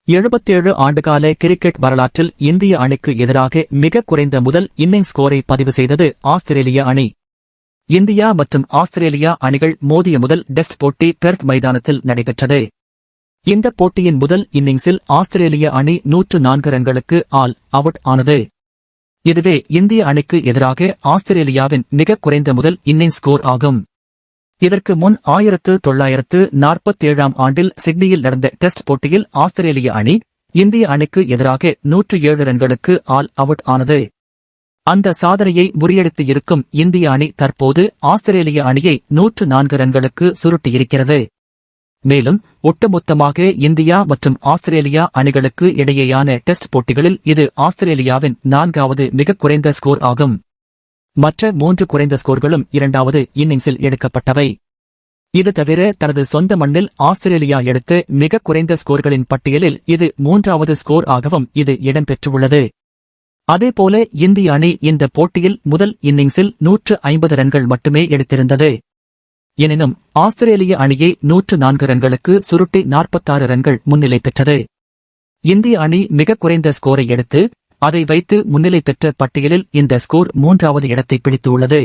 77 ஆண்டுகால கிரிக்கெட் வரலாற்றில் இந்திய அணிக்கு எதிராக மிக குறைந்த முதல் இன்னிங்ஸ் ஸ்கோரை பதிவு செய்தது ஆஸ்திரேலிய அணி. இந்தியா மற்றும் ஆஸ்திரேலியா அணிகள் மோதிய முதல் டெஸ்ட் போட்டி பெர்த் மைதானத்தில் நடைபெற்றது. இந்த போட்டியின் முதல் இன்னிங்ஸில் ஆஸ்திரேலிய அணி 104 ரன்களுக்கு ஆல் அவுட் ஆனது. இதுவே இந்திய அணிக்கு எதிராக ஆஸ்திரேலியாவின் மிக குறைந்த முதல் இன்னிங்ஸ் ஸ்கோர் ஆகும். இதற்கு முன் 1947 ஆண்டில் சிட்னியில் நடந்த டெஸ்ட் போட்டியில் ஆஸ்திரேலிய அணி இந்திய அணிக்கு எதிராக 107 ரன்களுக்கு ஆல் அவுட் ஆனது. அந்த சாதனையை முறியடித்து இருக்கும் இந்திய அணி தற்போது ஆஸ்திரேலிய அணியை 104 ரன்களுக்கு சுருட்டியிருக்கிறது. மேலும் ஒட்டுமொத்தமாக இந்தியா மற்றும் ஆஸ்திரேலியா அணிகளுக்கு இடையேயான டெஸ்ட் போட்டிகளில் இது ஆஸ்திரேலியாவின் 4வது மிக குறைந்த ஸ்கோர் ஆகும். மற்ற 3 குறைந்த ஸ்கோர்களும் 2வது இன்னிங்ஸில் எடுக்கப்பட்டவை. இது தவிர தனது சொந்த மண்ணில் ஆஸ்திரேலியா எடுத்த மிக குறைந்த ஸ்கோர்களின் பட்டியலில் இது 3வது ஸ்கோர் ஆகவும் இது இடம்பெற்றுள்ளது. அதேபோல இந்திய அணி இந்த போட்டியில் முதல் இன்னிங்ஸில் 150 ரன்கள் மட்டுமே எடுத்திருந்தது. எனினும் ஆஸ்திரேலிய அணியை 104 ரன்களுக்கு சுருட்டி 46 ரன்கள் முன்னிலை பெற்றது. இந்திய அணி மிக குறைந்த ஸ்கோரை எடுத்து அதை வைத்து முன்னிலை பெற்ற பட்டியலில் இந்த ஸ்கோர் 3வது இடத்தை பிடித்துள்ளது.